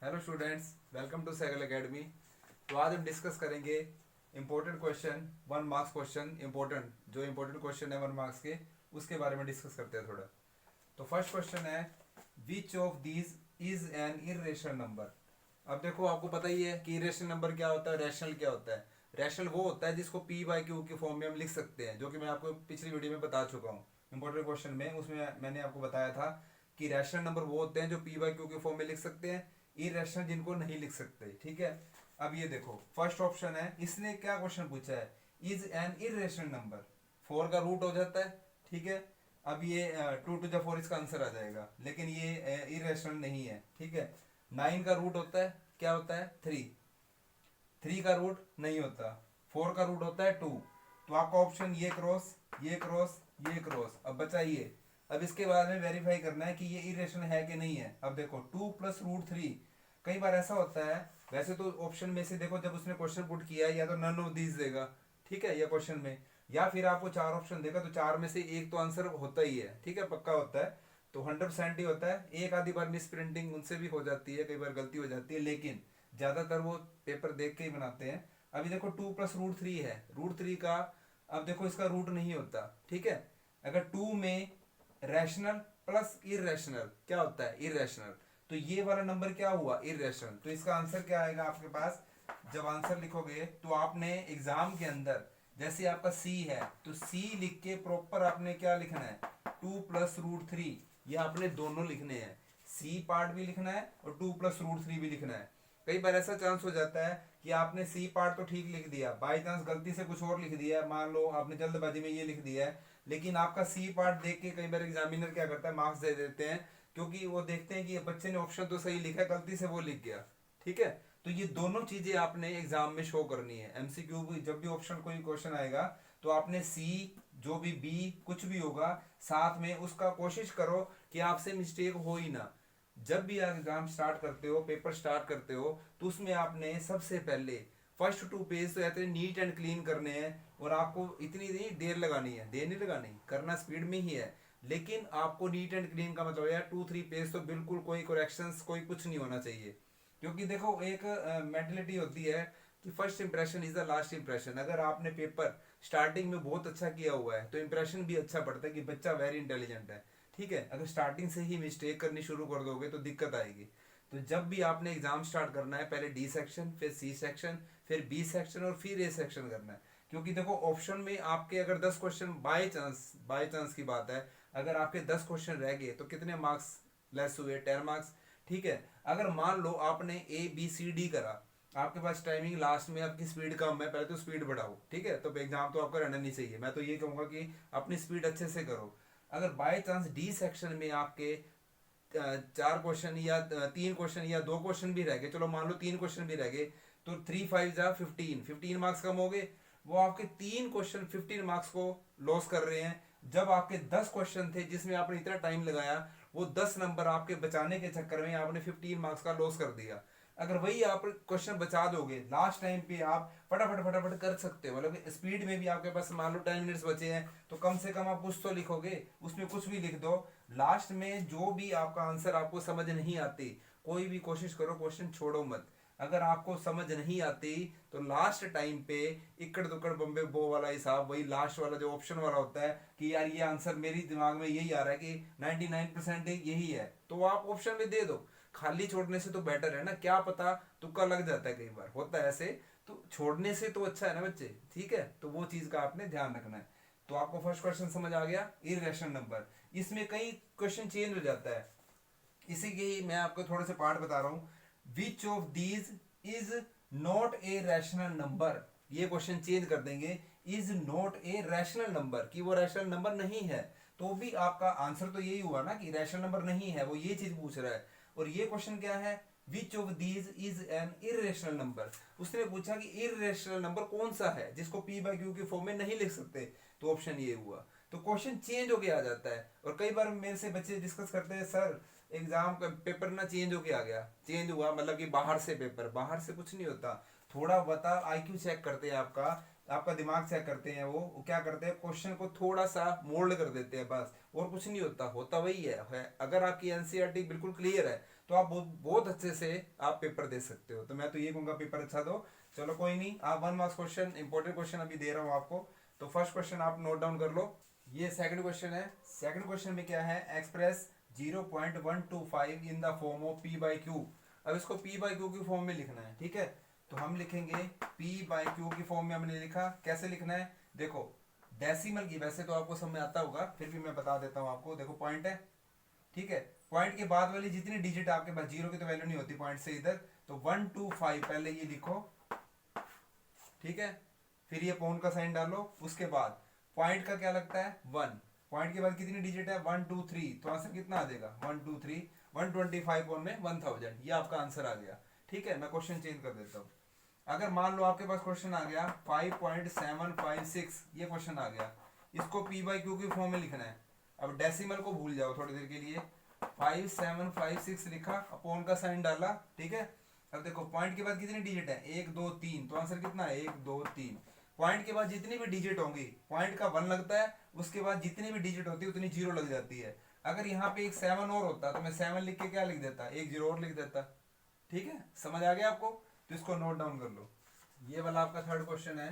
Hello students, welcome to cycle academy. तो आज हम डिस्कस करेंगे important question, 1 marks question. Important question है 1 मार्क्स के, उसके बारे में डिस्कस करते हैं थोड़ा। तो फर्स्ट क्वेश्चन है, which of these is an irrational number. अब देखो, आपको पता ही है कि इरेशनल नंबर क्या होता है, रैशनल क्या होता है। रैशनल वो होता है जिसको पी बाई क्यू के फॉर्म में हम लिख सकते हैं, जो कि मैं आपको पिछली वीडियो में बता चुका हूँ। इंपॉर्टेंट क्वेश्चन में उसमें मैंने आपको बताया था कि रैशनल नंबर वो होते हैं जो पी बाई क्यू के फॉर्म में लिख सकते हैं, इरेशनल जिनको नहीं लिख सकते। ठीक है। अब ये देखो, फर्स्ट ऑप्शन है, इसने क्या क्वेश्चन पूछा है, इज एन इरेशनल नंबर। 4 का रूट हो जाता है। ठीक है। अब ये 2 to the 4 इसका आंसर आ जाएगा, लेकिन ये इरेशनल नहीं है। ठीक है। 9 का रूट होता है, क्या होता है, 3। 3 का रूट नहीं होता। 4 का रूट होता है 2। तो आपका ऑप्शन ये क्रॉस, ये क्रॉस, ये क्रॉस। अब बचा ये। अब इसके बाद में वेरीफाई करना है कि ये इरेशनल है कि नहीं है। अब देखो, 2 + √3। कई बार ऐसा होता है, वैसे तो ऑप्शन में से देखो, जब उसने क्वेश्चन पुट किया है, या तो नन ऑफ दीज देगा, ठीक है, या क्वेश्चन में, या फिर आपको 4 ऑप्शन देगा, तो 4 में से एक तो आंसर होता ही है। ठीक है, पक्का होता है। तो 100% ही होता है। एक आधी बार मिस प्रिंटिंग उनसे भी हो जाती है, कई बार गलती हो जाती है, लेकिन ज्यादातर वो पेपर देख के ही बनाते हैं। अभी देखो, 2 + √3 है, √3 का। अब देखो, इसका रूट नहीं होता। ठीक है। अगर 2 में रैशनल प्लस इरेशनल क्या होता है, इरेशनल, तो ये वाला नंबर क्या हुआ, इरेशनल। तो इसका आंसर क्या आएगा आपके पास। जब आंसर लिखोगे तो आपने एग्जाम के अंदर, जैसे आपका सी है, तो सी लिख के प्रॉपर आपने क्या लिखना है, 2 + √3। ये आपने दोनों लिखने हैं, सी पार्ट भी लिखना है और 2 + √3 भी लिखना है। कई बार ऐसा चांस हो जाता है कि आपने सी पार्ट तो ठीक लिख दिया, बाई चांस गलती से कुछ और लिख दिया है, मान लो आपने जल्दबाजी में ये लिख दिया है, लेकिन आपका सी पार्ट देख के कई बार एग्जामिनर क्या करता है, मार्क्स दे देते हैं, क्योंकि वो देखते हैं कि ये बच्चे ने ऑप्शन तो सही लिखा है, गलती से वो लिख गया। ठीक है। तो ये दोनों चीजें आपने एग्जाम में शो करनी है। एमसीक्यू भी जब भी ऑप्शन कोई क्वेश्चन आएगा, तो आपने सी, जो भी बी, कुछ भी होगा, साथ में उसका कोशिश करो कि आपसे मिस्टेक हो ही ना। जब भी आप एग्जाम स्टार्ट करते हो, पेपर स्टार्ट करते हो, तो उसमें आपने सबसे पहले फर्स्ट 2 पेज तो इतने नीट एंड क्लीन करने हैं, और आपको इतनी नहीं देर लगानी है, देर नहीं लगानी, करना स्पीड में ही है, लेकिन आपको नीट एंड क्लीन का मतलब है 2-3 पेज तो बिल्कुल कोई करेक्शंस, कोई कुछ नहीं होना चाहिए। क्योंकि देखो, एक मेंटलिटी होती है कि first impression is the last impression. अगर आपने पेपर स्टार्टिंग में बहुत अच्छा किया हुआ है, तो इंप्रेशन भी अच्छा पड़ता है कि बच्चा वेरी इंटेलिजेंट है। ठीक है। अगर स्टार्टिंग से ही मिस्टेक करनी शुरू कर दोगे तो दिक्कत आएगी। तो जब भी आपने एग्जाम स्टार्ट करना है, पहले डी सेक्शन, फिर सी सेक्शन, फिर बी सेक्शन और फिर ए सेक्शन करना है। क्योंकि देखो, ऑप्शन में आपके अगर 10 क्वेश्चन, बाय चांस की बात है, अगर आपके 10 क्वेश्चन रह गए, तो कितने मार्क्स लेस हुए, 10 मार्क्स। ठीक है। अगर मान लो आपने ए बी सी डी करा, आपके पास टाइमिंग लास्ट में, आपकी स्पीड कम है, पहले तो स्पीड बढ़ाओ। ठीक है। तो एग्जाम तो आपका रहना नहीं चाहिए। मैं तो ये कहूंगा कि अपनी स्पीड अच्छे से करो। अगर बाय चांस डी सेक्शन में आपके 4 क्वेश्चन या 3 क्वेश्चन या 2 क्वेश्चन भी रह गए, चलो मान लो 3 क्वेश्चन भी रह गए, तो 3 5 जा 15, 15 मार्क्स कम हो गए। वो आपके 3 क्वेश्चन 15 मार्क्स को लॉस कर रहे हैं। जब आपके 10 क्वेश्चन थे जिसमें आपने इतना टाइम लगाया, वो 10 नंबर आपके बचाने के चक्कर में आपने 15 मार्क्स का लॉस कर दिया। अगर वही आप क्वेश्चन बचा दोगे, लास्ट टाइम पे आप फटाफट फटाफट कर सकते हो, मतलब स्पीड में भी आपके पास मान लो 10 मिनट्स बचे हैं, तो कम से कम आप कुछ तो लिखोगे, उसमें कुछ भी लिख दो। लास्ट में जो भी आपका आंसर आपको समझ नहीं आती, कोई भी कोशिश करो, क्वेश्चन छोड़ो मत। अगर आपको समझ नहीं आती, तो लास्ट टाइम पे इकड़ दुकड़ बम्बे बो वाला हिसाब, वही लास्ट वाला जो ऑप्शन वाला होता है कि यार ये आंसर मेरी दिमाग में यही आ रहा है कि 99% यही है, तो आप ऑप्शन में दे दो। खाली छोड़ने से तो बेटर है ना, क्या पता तुक्का लग जाता है, कई बार होता है ऐसे। तो छोड़ने से तो अच्छा है ना बच्चे। ठीक है। तो वो चीज का आपने ध्यान रखना है। तो आपको फर्स्ट क्वेश्चन समझ आ गया, इरेशनल नंबर। इसमें कई क्वेश्चन चेंज हो जाता है, इसी के ही मैं आपको थोड़े से पार्ट बता रहा हूँ। Which of these is not a rational number, ये क्वेश्चन चेंज कर देंगे, is not a rational number, कि वो रैशनल नंबर नहीं है। तो भी आपका आंसर तो यही हुआ ना कि रैशनल नंबर नहीं है, वो ये चीज पूछ रहा है। और ये क्वेश्चन क्या है, which of these is an irrational number. उसने पूछा कि इरेशनल नंबर कौन सा है जिसको पी बाई क्यू के फॉर्म में नहीं लिख सकते, तो ऑप्शन ये हुआ। तो क्वेश्चन चेंज होके आ जाता है। और कई बार मेरे से बच्चे डिस्कस करते हैं, सर एग्जाम का पेपर ना चेंज होके आ गया। चेंज हुआ मतलब कि बाहर से पेपर, बाहर से कुछ नहीं होता, थोड़ा बता आईक्यू चेक करते हैं आपका, आपका दिमाग चेक करते हैं। वो क्या करते हैं, क्वेश्चन को थोड़ा सा मोल्ड कर देते हैं बस, और कुछ नहीं होता, होता वही है। अगर आपकी एनसीईआरटी बिल्कुल क्लियर है, तो आप बहुत अच्छे से आप पेपर दे सकते हो। तो मैं तो ये कहूंगा पेपर अच्छा दो। चलो कोई नहीं, आप 1 मार्क्स क्वेश्चन इंपॉर्टेंट क्वेश्चन अभी दे रहा हूँ आपको। तो फर्स्ट क्वेश्चन आप नोट डाउन कर लो। ये सेकंड क्वेश्चन है। सेकंड क्वेश्चन में क्या है, express 0.125 in the form of P by Q. अब इसको पी बाई क्यू की फॉर्म में लिखना है, ठीक है। तो हम लिखेंगे पी बाई क्यू की फॉर्म में हमने लिखा। कैसे लिखना है, देखो डेसिमल की, वैसे तो आपको समझ आता होगा, फिर भी मैं बता देता हूँ आपको। देखो पॉइंट है, ठीक है। पॉइंट के बाद वाली जितनी डिजिट आपके पास, जीरो की तो वैल्यू नहीं होती पॉइंट से इधर, तो 125 पहले ये लिखो, ठीक है। फिर ये पॉइंट का साइन डालो, उसके बाद पॉइंट का क्या लगता है 1। पॉइंट के बाद कितनी डिजिट है 1 2 3, तो आंसर कितना आ जाएगा 1 2 3, 125 में 1000, ये आपका आंसर आ गया, ठीक है। मैं क्वेश्चन चेंज कर देता हूँ। अगर मान लो आपके पास क्वेश्चन आ गया 5.756, ये क्वेश्चन आ गया, इसको पी बाई क्यू की फॉर्म में लिखना है। अब डेसिमल को भूल जाओ थोड़ी देर के लिए, 5756 लिखा, अपॉन का साइन डाला, ठीक है। अब देखो पॉइंट के बाद कितनी डिजिट है 1 2 3, तो आंसर कितना है 1 2 3। पॉइंट के बाद जितनी भी डिजिट होंगी, पॉइंट का 1 लगता है, उसके बाद जितनी भी डिजिट होती है उतनी जीरो लग जाती है। अगर यहाँ पे एक 7 और होता तो मैं 7 लिख के क्या लिख देता, एक जीरो और लिख देता, ठीक है। समझ आ गया आपको, तो इसको नोट डाउन कर लो। ये वाला आपका थर्ड क्वेश्चन है,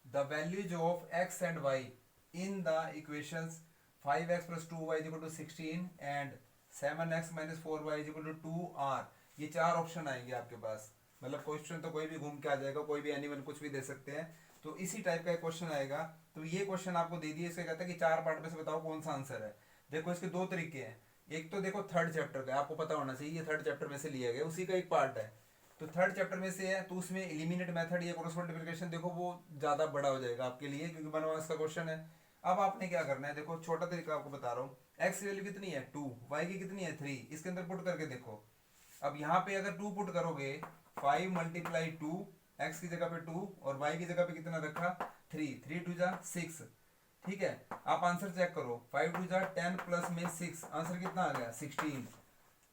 the values of x and y in the equations 5x plus 2y is equal to 16 and 7x minus 4y is equal to 2 r। ये चार ऑप्शन आएंगे आपके पास। मतलब क्वेश्चन तो कोई भी घूम के आ जाएगा, कोई भी एनीवन कुछ भी दे सकते हैं। तो इसी टाइप का एक क्वेश्चन आएगा। तो ये क्वेश्चन आपको दे दिए, इसका कहता है कि चार पार्ट में से बताओ कौन सा आंसर है। देखो इसके दो तरीके हैं। एक तो देखो थर्ड चैप्टर का, आपको पता होना चाहिए, ये थर्ड चैप्टर में से लिया गया, उसी का एक पार्ट है। तो थर्ड चैप्टर में से है, तो उसमें एलिमिनेट मेथड या क्रॉस मल्टीप्लिकेशन, देखो वो ज्यादा बड़ा हो जाएगा आपके लिए, क्योंकि 1 मार्क्स का क्वेश्चन है। अब आपने क्या करना है, देखो छोटा तरीका आपको बता रहा हूँ। एक्स की वैल्यू कितनी है 2, वाई की कितनी है 3, इसके अंदर पुट करके देखो। अब यहाँ पे अगर 2 पुट करोगे, 5 मल्टीप्लाई 2, एक्स की जगह पे 2 और वाई की जगह पे कितना रखा 3, 3 2 जा 6, ठीक है। आप आंसर चेक करो, 5 2 जा 10 प्लस में 6, आंसर कितना आ गया 16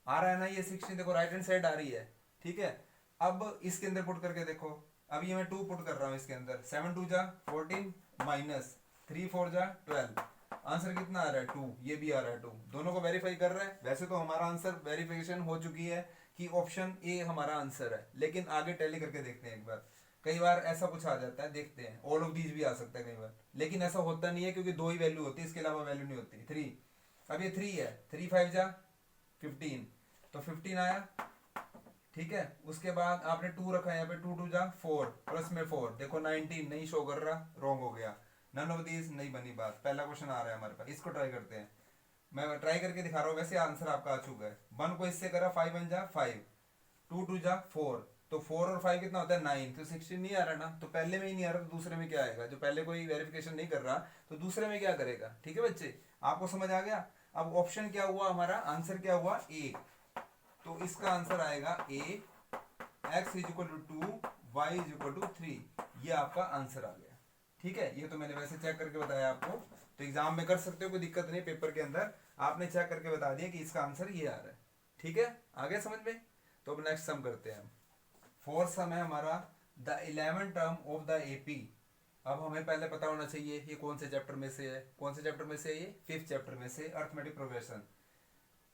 आ रहा है ना। ये 16 देखो राइट हैंड साइड आ रही है, ठीक है। अब इसके अंदर पुट करके देखो, अब ये मैं 2 पुट कर रहा हूँ इसके अंदर, 7 2 जा 14 माइनस 3 4 जा 12, आंसर कितना आ रहा है 2, ये भी आ रहा है 2, दोनों को वेरीफाई कर रहा है। वैसे तो हमारा आंसर वेरिफिकेशन हो चुकी है कि ऑप्शन ए हमारा आंसर है, लेकिन आगे टैली करके देखते हैं एक बार। कई बार ऐसा कुछ आ जाता है, देखते हैं, ऑल ऑफ दीज भी आ सकता है कई बार, लेकिन ऐसा होता नहीं है, क्योंकि 2 ही वैल्यू होती है, इसके अलावा वैल्यू नहीं होती। 3, अब ये 3 है, 3 5 जा 15, तो 15 आया, ठीक है। उसके बाद आपने 2 रखा है यहाँ पे, 2 2 जा 4 प्लस में 4, देखो 19 नहीं शो कर रहा, रॉन्ग हो गया, नन ऑफ दीज नहीं बनी बात। पहला क्वेश्चन आ रहा है हमारे पास, इसको ट्राई करते हैं। मैं ट्राई करके दिखा रहा हूँ, वैसे आंसर आपका आ चुका है। 1 को इससे करा, 5 1 जा 5, 2 2 जा 4, तो 4 और 5 कितना होता है 9, तो 16 नहीं आ रहा ना। तो पहले में ही नहीं आ रहा, तो दूसरे में क्या आएगा, जो पहले कोई वेरिफिकेशन नहीं कर रहा तो दूसरे में क्या करेगा, ठीक है बच्चे, आपको समझ आ गया। अब ऑप्शन क्या हुआ हमारा, आंसर क्या हुआ ए, तो इसका आंसर आएगा A, x is equal to 2, y is equal to 3, ये आपका आंसर आ गया, ठीक है। ये तो मैंने वैसे चेक करके बताया आपको, तो एग्जाम में कर सकते हो, कोई दिक्कत नहीं। पेपर के अंदर आपने चेक करके बता दिया कि इसका आंसर ये आ रहा है, ठीक है। आगे समझ में। तो अब नेक्स्ट सम करते हैं हम। फोर्थ सम है हमारा the 11th term of the AP. अब हमें पहले पता होना चाहिए ये कौन से चैप्टर में से है, कौन से चैप्टर में से है, ये 5th चैप्टर में से, अर्थमेटिक प्रोग्रेशन।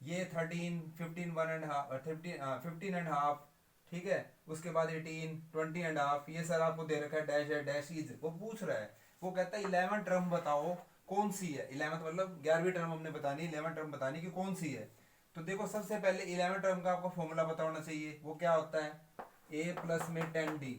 ये 13 15 1 एंड हाफ 15 एंड हाफ, ठीक है। उसके बाद 18 20 एंड हाफ, ये सर आपको दे रखा है, डैश है, डैश इज, वो पूछ रहा है, वो कहता है 11 टर्म बताओ कौन सी है। 11th मतलब 11वीं टर्म हमने बतानी, 11 टर्म बतानी कि कौन सी है। तो देखो सबसे पहले 11 टर्म का आपको फॉर्मूला पता होना चाहिए। वो क्या होता है, a प्लस में 10d,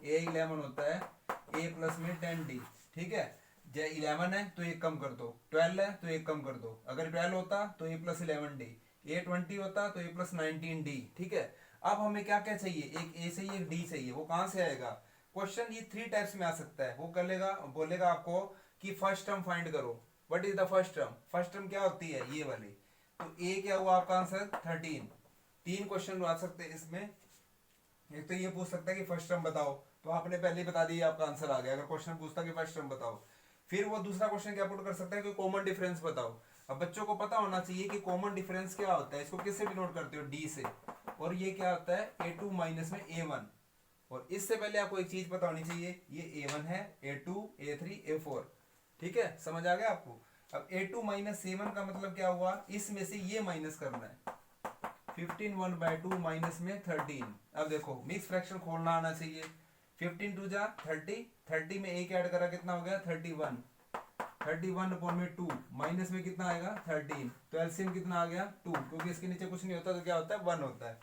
a 11 होता है a प्लस में 10d, ठीक है। जब 11 है तो एक कम कर दो, 12 है तो एक कम कर दो, अगर 12 होता तो a प्लस 11d, a 20 होता तो a प्लस 19d, ठीक है। अब हमें क्या क्या चाहिए, एक a चाहिए, एक d चाहिए। वो कहाँ से आएगा क्वेश्चन, ये 3 टाइप्स में आ सकता है। वो करेगा, बोलेगा आपको कि फर्स्ट टर्म फाइंड करो। What is the first term, first term क्या होती है, ये वाली। तो a क्या हुआ आपका आंसर 13। 3 क्वेश्चन आ सकते हैं इसमें। एक तो ये पूछ सकता है कि फर्स्ट टर्म बताओ, तो आपने पहले ही बता दिया, आपका आंसर आ गया। अगर क्वेश्चन पूछता कि फर्स्ट टर्म बताओ, फिर वो दूसरा क्वेश्चन क्या पुट कर सकता है कि कॉमन डिफरेंस बताओ। अब बच्चों को पता होना चाहिए कि कॉमन डिफरेंस क्या होता है। इसको किससे डिनोट करते हो, डी से, और ये क्या होता है a2 माइनस में a1। और इससे पहले आपको एक चीज पता होनी चाहिए, ये a1 है, a2 a3 a4, ठीक है। समझ आ गया आपको। अब a2 माइनस a1 का मतलब क्या हुआ, इसमें से ये माइनस करना है, 15 1/2 माइनस में 13। अब देखो मिक्स फ्रैक्शन खोलना आना चाहिए। 15 टू जा 30, 30 में एक ऐड करा कितना हो गया 31, 31 अपॉन में 2 माइनस में कितना आएगा 13, तो एलसीएम कितना आ गया 2, क्योंकि इसके नीचे कुछ नहीं होता तो क्या होता है 1 होता है।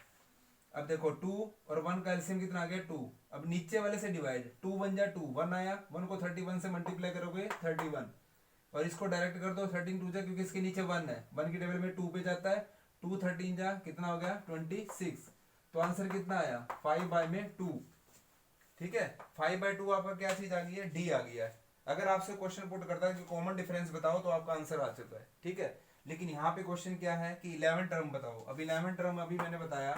अब देखो 2 और 1 का एलसीएम कितना आ गया 2। अब नीचे वाले से डिवाइड, 2 1 जा 2, 1 आया, 1 को 31 से मल्टीप्लाई करोगे 31, और इसको डायरेक्ट कर दो 13 2 जा, क्योंकि इसके नीचे 1 है, 1 की टेबल में 2 पे जाता है, 2 13 जा कितना हो गया 26। तो आंसर कितना आया 5/2। ठीक है, 5/2 आपका क्या चीज आ गई है, डी आ गया है। अगर आपसे क्वेश्चन पुट करता है कि कॉमन डिफरेंस बताओ तो आपका आंसर आ चुका है। ठीक है, लेकिन यहाँ पे क्वेश्चन क्या है कि 11 टर्म बताओ। अब 11 टर्म अभी मैंने बताया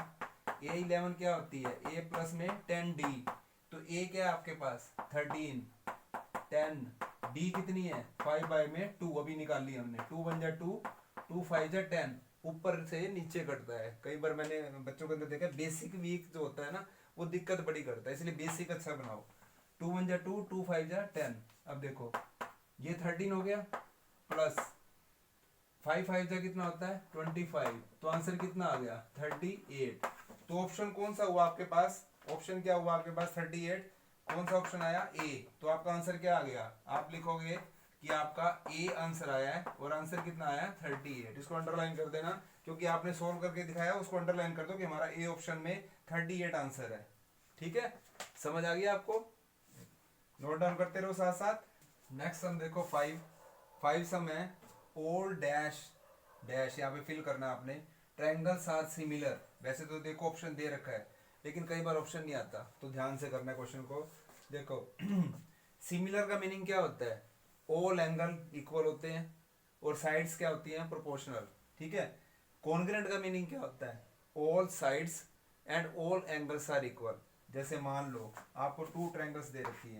A11 क्या होती है, A प्लस में 10D, तो A क्या है आपके पास 13, 10, D कितनी है 5/2, अभी निकाल ली हमने, 2 1 जा 2, 2 5 जा 10, ऊपर से नीचे कटता है। कई बार मैंने बच्चों के अंदर देखा बेसिक वीक जो होता है ना वो दिक्कत बड़ी करता है, इसलिए बेसिक अच्छा बनाओ। 2 1 जा 2, 2 5 जा 10। अब देखो ये 13 हो गया, प्लस 5 5 जा कितना होता है 25, तो आंसर कितना आ गया 38। तो ऑप्शन कौन सा हुआ आपके पास, ऑप्शन क्या हुआ आपके पास 38, कौन सा ऑप्शन आया ए। तो आपका आंसर क्या आ गया, आप लिखोगे कि आपका ए आंसर आया है, और आंसर कितना आया 38। इसको अंडरलाइन कर देना, क्योंकि आपने सोल्व करके दिखाया, उसको अंडरलाइन कर दो कि हमारा ए ऑप्शन में 38 आंसर है। ठीक है, समझ आ गया आपको, नोट डाउन करते रहो साथ साथ। नेक्स्ट सम देखो 5 सम है, ऑल डैश डैश यहाँ पे फिल करना आपने, ट्रायंगल्स आर सिमिलर। वैसे तो देखो ऑप्शन दे रखा है, लेकिन कई बार ऑप्शन नहीं आता, तो ध्यान से करना है क्वेश्चन को। देखो सिमिलर का मीनिंग क्या होता है, ऑल एंगल इक्वल होते हैं और साइड्स क्या होती हैं प्रोपोर्शनल। ठीक है, कॉन्ग्रुएंट का मीनिंग क्या होता है, all sides and all angles are equal. जैसे मान लो आपको 2 ट्रायंगल्स दे रखी है,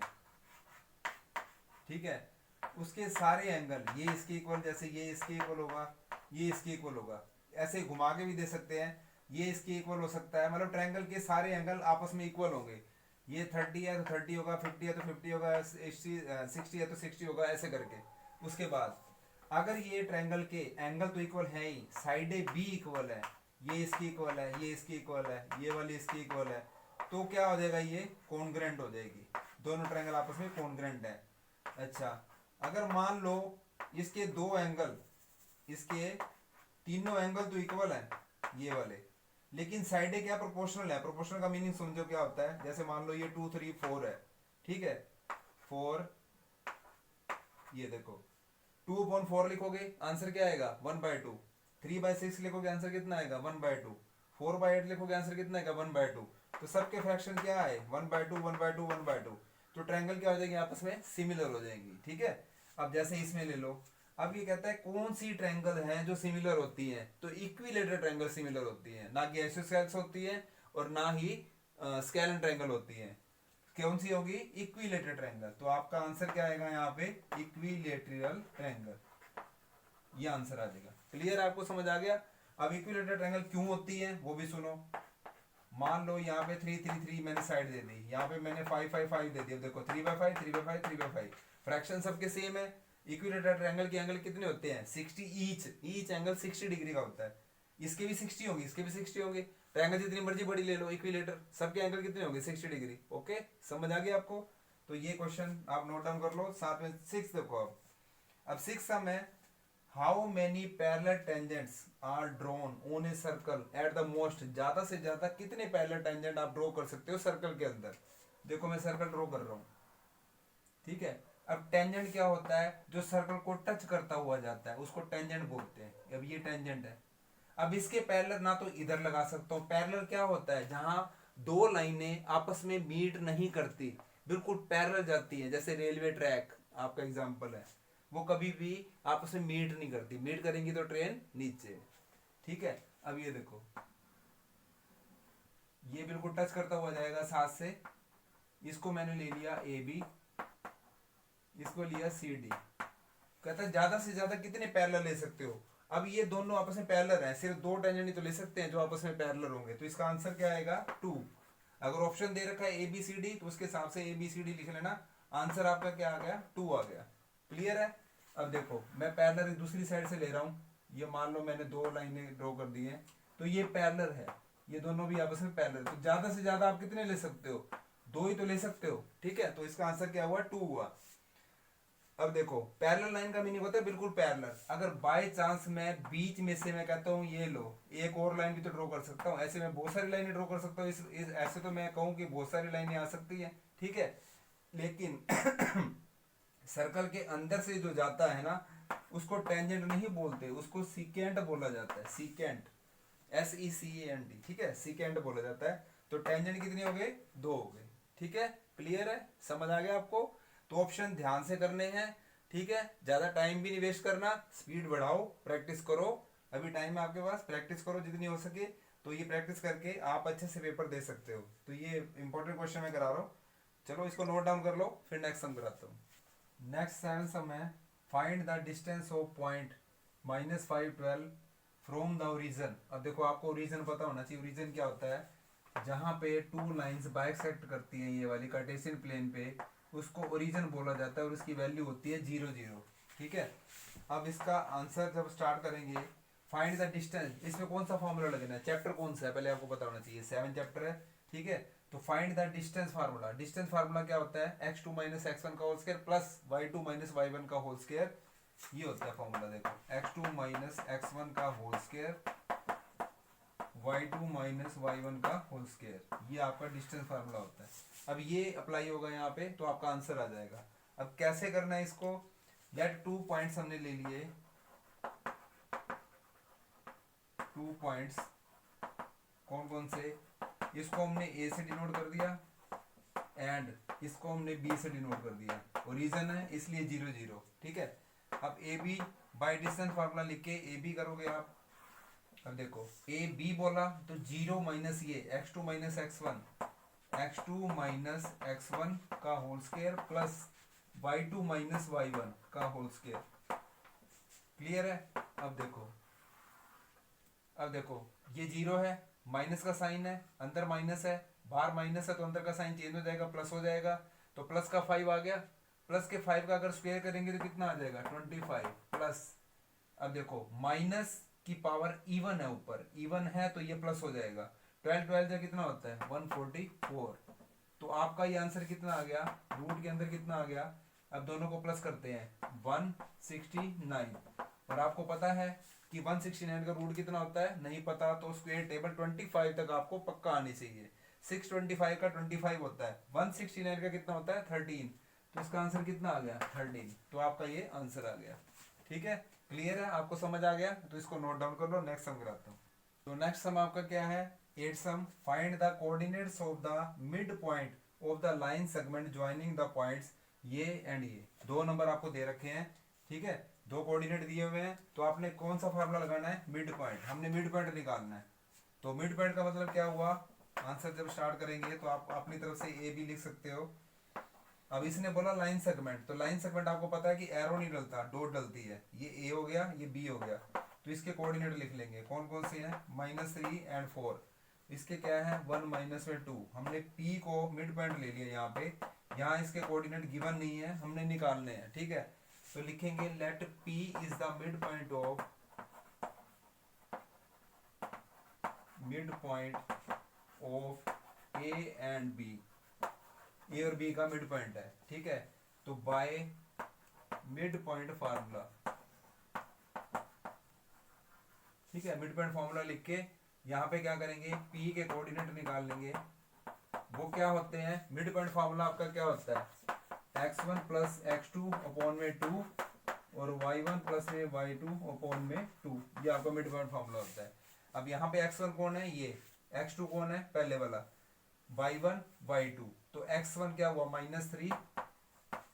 ठीक है, उसके सारे एंगल ये इसके इक्वल, जैसे ये इसके इक्वल होगा, ये इसके इक्वल होगा, ऐसे घुमा के भी दे सकते हैं, ये इसके इक्वल हो सकता है, मतलब ट्रायंगल के सारे एंगल आपस में इक्वल होंगे। ये 30 है तो 30 होगा, 50 है तो 50 होगा, 60 है तो 60 होगा, ऐसे करके। उसके बाद अगर ये ट्रायंगल के एंगल तो इक्वल है ही, साइडें भी इक्वल है, ये इसकी इक्वल है, ये इसकी इक्वल है, ये वाली इसकी इक्वल है, तो क्या हो जाएगा, ये कॉन्ग्रुएंट हो जाएगी, दोनों ट्रायंगल आपस में कॉन्ग्रुएंट है। अच्छा, अगर मान लो इसके 2 एंगल, इसके तीनों एंगल तो इक्वल है ये वाले, लेकिन साइडें क्या प्रोपोर्शनल है। प्रोपोर्शनल का मीनिंग समझो क्या होता है, जैसे मान लो ये 2 3 4 है, ठीक है, 4, ये देखो 2/4 लिखोगे आंसर क्या आएगा 1/2, 3/6 लिखोगे आंसर कितना आएगा 1/2, 4/8 लिखोगे आंसर कितना आएगा 1/2। तो सबके फ्रैक्शन क्या है 1/2 1/2 1/2, तो ट्रायंगल क्या हो जाएगी आपस में सिमिलर हो जाएंगी। ठीक है, अब जैसे इसमें ले लो, अब ये कहता है कौन सी ट्रायंगल है जो सिमिलर होती है, तो इक्विलेटरल ट्रायंगल सिमिलर होती है, ना कि आइसोसेलेस होती है और ना ही स्केलेन ट्रायंगल होती है। कौन सी होगी इक्विलेटरल ट्रायंगल, तो आपका आंसर क्या आएगा यहाँ पे इक्विलेटरल ट्रायंगल, ये आंसर आ जाएगा। क्लियर, आपको समझ आ गया। अब इक्विलेटरल ट्रायंगल क्यों होती है वो भी सुनो। मान लो यहाँ पे 3 3 3 मैंने साइड दे दी, यहाँ पे मैंने 5 5 5 दे दिया, देखो 3/5 3/5 3/5, फ्रैक्शन सबके सेम है। इक्विलेटरल ट्रायंगल के एंगल कितने होते हैं 60, ईच एंगल 60 डिग्री का होता है, इसके भी 60 होंगे, इसके भी 60 होंगे, ट्रायंगल जितनी मर्जी बड़ी ले लो इक्विलेटर, सबके एंगल कितने होंगे 60 डिग्री। ओके, समझ आ गया आपको, तो ये क्वेश्चन आप नोट डाउन कर लो। साथ में 6 देखो, अब 6 सम है, how many parallel tangents are drawn on a circle at the most, ज्यादा से ज्यादा कितने पैरेलल टेंजेंट आप ड्रॉ कर सकते हो सर्कल के अंदर। देखो मैं सर्कल ड्रॉ कर रहा हूं, ठीक है, अब टेंजेंट क्या होता है, जो सर्कल को टच करता हुआ जाता है उसको टेंजेंट बोलते हैं। अब ये टेंजेंट है, अब इसके पैरेलल ना तो इधर लगा सकता हूं, पैरेलल क्या होता है जहां 2 लाइनें आपस में मीट नहीं करती, बिल्कुल पैरेलल जाती है, जैसे रेलवे ट्रैक आपका एग्जांपल है, वो कभी भी आपस में मीट नहीं करती, मीट करेंगी तो ट्रेन नीचे। ठीक है, अब ये देखो ये बिल्कुल टच करता हुआ जाएगा साथ से, इसको मैंने ले लिया ए बी, इसको लिया सी डी, कहता है ज्यादा से ज्यादा कितने पैरेलल ले सकते हो। अब ये दोनों आपस में पैरेलल हैं, सिर्फ 2 टेंजेंट ही तो ले सकते हैं जो आपस में पैरेलल होंगे, तो इसका आंसर क्या आएगा 2। अगर ऑप्शन दे रखा है ए बी सी डी तो उसके हिसाब से ए बी सी डी लिख लेना, आंसर आपका क्या आ गया 2 आ गया। क्लियर है। अब देखो मैं पैरेलल दूसरी साइड से ले रहा हूं, ये मान लो मैंने 2 लाइनें ड्रॉ कर दी हैं, तो ये पैरेलल है, ये दोनों भी आपस में पैरेलल। तो ज्यादा से ज्यादा आप कितने ले सकते हो, 2 ही तो ले सकते हो, ठीक है। तो इसका आंसर क्या हुआ, 2 हुआ। अब देखो पैरेलल लाइन का मीनिंग होता है बिल्कुल पैरेलल। अगर बाय चांस मैं बीच में से मैं कहता हूँ ये लो, एक और लाइन भी तो ड्रॉ कर सकता हूँ, ऐसे मैं बहुत सारी लाइनें ड्रॉ कर सकता हूँ। ऐसे तो मैं कहूँ कि बहुत सारी लाइनें आ सकती है, ठीक है। लेकिन सर्कल के अंदर से जो जाता है ना, उसको टेंजेंट नहीं बोलते, उसको सीकेंट बोला जाता है, सीकेंट, SECANT, ठीक है, सीकेंट बोला जाता है। तो टेंजेंट कितने हो गए, 2 हो गए, ठीक है। क्लियर है, समझ आ गया आपको। तो ऑप्शन ध्यान से करने हैं, ठीक है। ज्यादा टाइम भी नहीं वेस्ट करना, स्पीड बढ़ाओ, प्रैक्टिस करो। अभी टाइम है आपके पास, प्रैक्टिस करो जितनी हो सके। तो ये प्रैक्टिस करके आप अच्छे से पेपर दे सकते हो। तो ये इंपॉर्टेंट क्वेश्चन मैं करा रहा हूँ, चलो इसको नोट डाउन कर लो, फिर नेक्स्ट सम कराता हूँ। नेक्स्ट 7 सम है, find the distance of point -512 from the origin. अब देखो आपको ओरिजन पता होना चाहिए। ओरिजन क्या होता है, जहां पे 2 लाइंस बाइसेक्ट करती हैं, ये वाली कार्टेशियन प्लेन पे, उसको ओरिजन बोला जाता है और उसकी वैल्यू होती है 0 0, ठीक है। अब इसका आंसर जब स्टार्ट करेंगे, फाइंड द डिस्टेंस, इसमें कौन सा फॉर्मूला लगना है, चैप्टर कौन सा है पहले आपको पता होना चाहिए, 7 चैप्टर है, ठीक है। तो find the distance formula, distance formula क्या होता है, x2 - x1 का whole square plus y2 - y1 का होल स्क्वायर, ये होता है फॉर्मूला। देखो x2 - x1 का होल स्क्वायर, y2 - y1 का होल स्क्वायर, ये आपका डिस्टेंस फार्मूला होता है। अब ये अप्लाई होगा यहाँ पे, तो आपका आंसर आ जाएगा। अब कैसे करना है इसको, लेट 2 पॉइंट्स हमने ले लिए, 2 पॉइंट्स कौन कौन से, इसको हमने ए से डिनोट कर दिया एंड इसको हमने बी से डिनोट कर दिया। ओरिजिन है इसलिए 0 0, ठीक है। अब A B by distance formula लिख के ए बी करोगे आप। अब देखो ए बी बोला तो 0 माइनस ये x2 - x1, x2 - x1 का whole square plus y2 - y1 का होल स्क्वायर। क्लियर है। अब देखो ये 0 है, माइनस का साइन है, अंदर माइनस है, बाहर माइनस है, तो अंदर का साइन चेंज हो जाएगा, प्लस हो जाएगा। तो प्लस का 5 आ गया, प्लस के 5 का अगर स्क्वायर करेंगे तो कितना आ जाएगा, 25 प्लस। अब देखो माइनस की पावर इवन है, ऊपर इवन है तो ये प्लस हो जाएगा। 12 12 से कितना होता है, 144। तो आपका ये आंसर कितना आ गया, रूट के अंदर कितना आ गया। अब दोनों को प्लस करते हैं, 169। और आपको पता है कि 169 का रूट कितना होता है, नहीं पता तो स्क्वायर टेबल 25 तक आपको पक्का आनी चाहिए। 625 का 25 होता है, 169 का कितना होता है, 13। तो इसका आंसर कितना आ गया, 13। तो आपका ये आंसर आ गया, ठीक है। क्लियर है, आपको समझ आ गया। तो इसको नोट डाउन कर लो, नेक्स्ट सम कराता हूँ। तो नेक्स्ट सम आपका क्या है, 8 sum, find the coordinates of the mid point of the line segment joining the points ये एंड ये। 2 नंबर आपको दे रखे हैं, ठीक है, 2 कोऑर्डिनेट दिए हुए हैं। तो आपने कौन सा फार्मूला लगाना है, मिड पॉइंट, हमने मिड पॉइंट निकालना है। तो मिड पॉइंट का मतलब क्या हुआ, आंसर जब स्टार्ट करेंगे तो आप अपनी तरफ से ए बी लिख सकते हो। अब इसने बोला लाइन सेगमेंट, तो लाइन सेगमेंट आपको पता है कि एरो नहीं डलता, डॉट डलती है। ये ए हो गया, ये बी हो गया। तो इसके कोऑर्डिनेट लिख लेंगे, कौन कौन से हैं, -3 एंड 4। इसके क्या है, 1 माइनस में 2। हमने पी को मिड पॉइंट ले लिया यहाँ पे, यहाँ इसके कोऑर्डिनेट गिवन नहीं है, हमने निकालने हैं, ठीक है। तो लिखेंगे let P is the mid point of A and B, A और बी का मिड पॉइंट है, ठीक है। तो बाय मिड पॉइंट फार्मूला, ठीक है, मिड पॉइंट फार्मूला लिख के यहाँ पे क्या करेंगे, पी के कोऑर्डिनेट निकाल लेंगे। वो क्या होते हैं, मिड पॉइंट फार्मूला आपका क्या होता है, x1 प्लस x2 अपॉन में 2 और y1 प्लस में y2 अपॉन में 2, ये आपका मिड पॉइंट फार्मूला होता है। अब यहाँ पे x1 कौन है, ये x2 कौन है, पहले वाला, y1 y2। तो x1 क्या हुआ, -3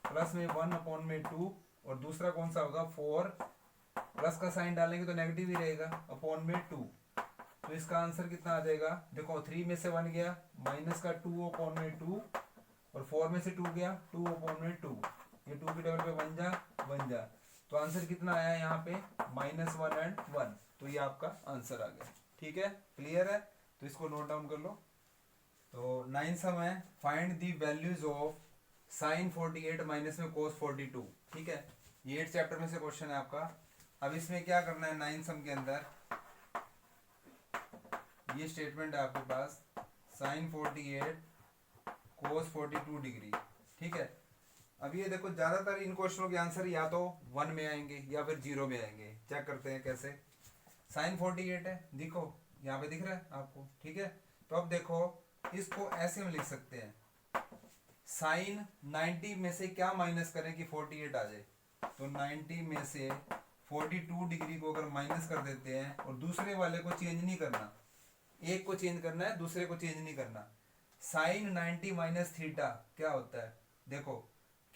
प्लस में 1 अपॉन में 2, और दूसरा कौन सा होगा, 4, प्लस का साइन डालेंगे तो नेगेटिव ही रहेगा, अपॉन में 2। तो इसका आंसर कितना आ जाएगा, देखो 3 में से 1 गया, माइनस का 2 अपॉन में 2, और 4 में से 2 गया, 2 अपॉन में 2, ये 2 की टेबल पे बन जा। तो आंसर कितना आया यहाँ पे, -1 एंड 1। तो ये आपका आंसर आ गया, ठीक है। क्लियर है, तो इसको नोट डाउन कर लो। तो 9 सम है, find the values of sin 48 minus में cos 42, ठीक है। ये 8 चैप्टर में से क्वेश्चन है आपका। अब इसमें क्या करना है, 9 सम के अंदर ये स्टेटमेंट है आपके पास साइन 48 कोस 42 डिग्री, ठीक है। अब ये देखो ज्यादातर इन क्वेश्चनों के आंसर या तो 1 में आएंगे या फिर 0 में आएंगे। चेक करते हैं कैसे। साइन 48 है, देखो यहाँ पे दिख रहा है आपको, ठीक है। तो अब देखो इसको ऐसे हम लिख सकते हैं, साइन 90 में से क्या माइनस करें कि 48 आ जाए। तो 90 में से 42 डिग्री को अगर माइनस कर देते हैं और दूसरे वाले को चेंज नहीं करना, एक को चेंज करना है, दूसरे को चेंज नहीं करना। साइन 90 माइनस थीटा क्या होता है, देखो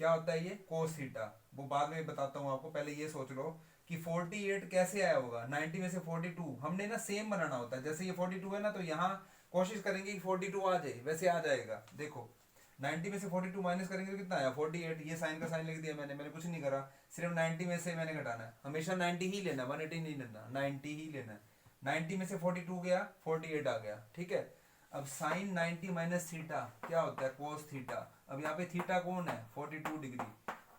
क्या होता है ये कोस थीटा। वो बाद में बताता हूँ आपको, पहले ये सोच लो कि 48 कैसे आया होगा। 90 में से 42 हमने ना सेम बनाना होता है, जैसे ये 42 है ना, तो यहाँ कोशिश करेंगे कि 42 आ जाए, वैसे आ जाएगा। देखो 90 में से 42 माइनस करेंगे तो कितना आया 48। ये साइन का साइन लिख दिया मैंने कुछ नहीं करा, सिर्फ 90 में से मैंने घटाना है। हमेशा 90 ही लेना, 180 नहीं लेना, 90 ही लेना है। 90 में से 42 गया, 48 आ गया, ठीक है। अब साइन 90 माइनस थीटा क्या होता है कोस थीटा। अब यहाँ पे थीटा कौन है 42 डिग्री,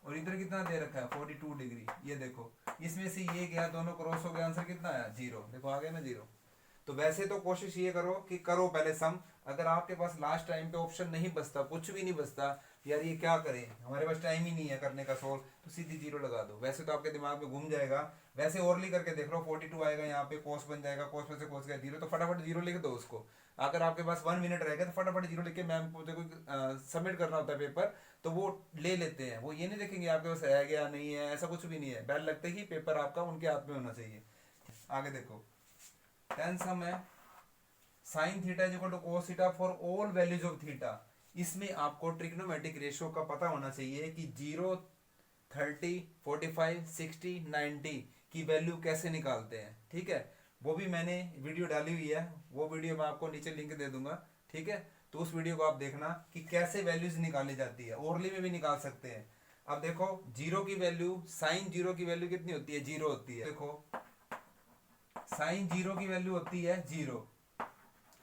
और इधर कितना दे रखा है 42 डिग्री। ये देखो इसमें से ये गया, दोनों क्रॉस हो गया, आंसर कितना आया 0। देखो आ गया ना 0। तो वैसे तो कोशिश ये करो कि करो पहले सम। अगर आपके पास लास्ट टाइम पे ऑप्शन नहीं बचता, कुछ भी नहीं बचता, यार ये क्या करें, हमारे पास टाइम ही नहीं है करने का सोल्व, तो सीधी 0 लगा दो। वैसे तो आपके दिमाग में घूम जाएगा, वैसे ओरली करके देख लो 42 आएगा, यहाँ पे कोस बन जाएगा, कोस में से कोस गया 0, तो फटाफट 0 लिख दो उसको। अगर आपके पास 1 मिनट रहेगा तो फटाफट 0 लिख के मैम को देखो सबमिट करना होता है पेपर, तो वो ले लेते हैं। वो ये नहीं देखेंगे आपके पास रह गया नहीं है, ऐसा कुछ भी नहीं है। बैल लगते ही पेपर आपका उनके हाथ में होना चाहिए। आगे देखो 10 सम है, sine theta is equal to cos theta for all values of theta. इसमें आपको ट्रिग्नोमेट्रिक रेशियो का पता होना चाहिए कि 0, 30, 45, 60, 90 की वैल्यू कैसे निकालते हैं, ठीक है। वो भी मैंने वीडियो डाली हुई है, वो वीडियो मैं आपको नीचे लिंक दे दूंगा, ठीक है। तो उस वीडियो को आप देखना कि कैसे वैल्यूज निकाली जाती है, ओरली में भी निकाल सकते हैं। अब देखो 0 की वैल्यू, साइन 0 की वैल्यू कितनी होती है 0 होती है। देखो साइन 0 की वैल्यू होती है 0,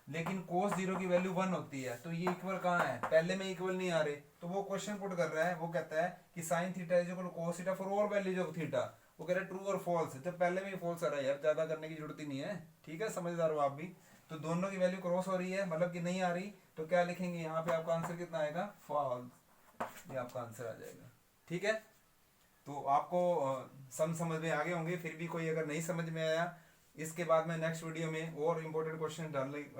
लेकिन कोस 0 की वैल्यू 1 होती है। तो ये इक्वल कहाँ है, पहले में इक्वल नहीं आ रहे, तो वो क्वेश्चन पुट कर रहा है, वो कहता है कि sine theta is equal to cos theta for all values of theta. वो कह रहा है ट्रू और फॉल्स, जब पहले में ही फॉल्स आ रहा है यार, ज्यादा करने की जरूरत ही नहीं है, ठीक है, समझदार हो आप भी। तो दोनों की वैल्यू क्रॉस हो रही है, मतलब कि नहीं आ रही, तो क्या लिखेंगे यहाँ पे आपका आंसर कितना आएगा फॉल्स, ये आपका आंसर आ जाएगा, ठीक है। तो आपको समझ में आ गए होंगे। फिर भी कोई अगर नहीं समझ में आया, इसके बाद मैं नेक्स्ट वीडियो में और इम्पोर्टेंट क्वेश्चन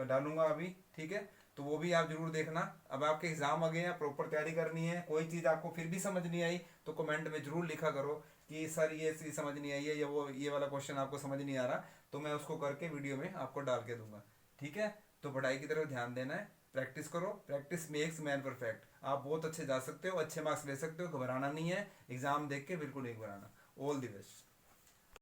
डालूंगा अभी, ठीक है। तो वो भी आप जरूर देखना। अब आपके एग्जाम आ गए हैं, प्रॉपर तैयारी करनी है। कोई चीज़ आपको फिर भी समझ नहीं आई तो कमेंट में जरूर लिखा करो कि सर ये चीज़ समझ नहीं आई है, या वो ये वाला क्वेश्चन आपको समझ नहीं आ रहा, तो मैं उसको करके वीडियो में आपको डाल के दूंगा, ठीक है। तो पढ़ाई की तरफ ध्यान देना है, प्रैक्टिस करो, प्रैक्टिस मेक्स मैन परफेक्ट। आप बहुत अच्छे जा सकते हो, अच्छे मार्क्स ले सकते हो, घबराना नहीं है, एग्जाम देख के बिल्कुल नहीं घबराना। All the best.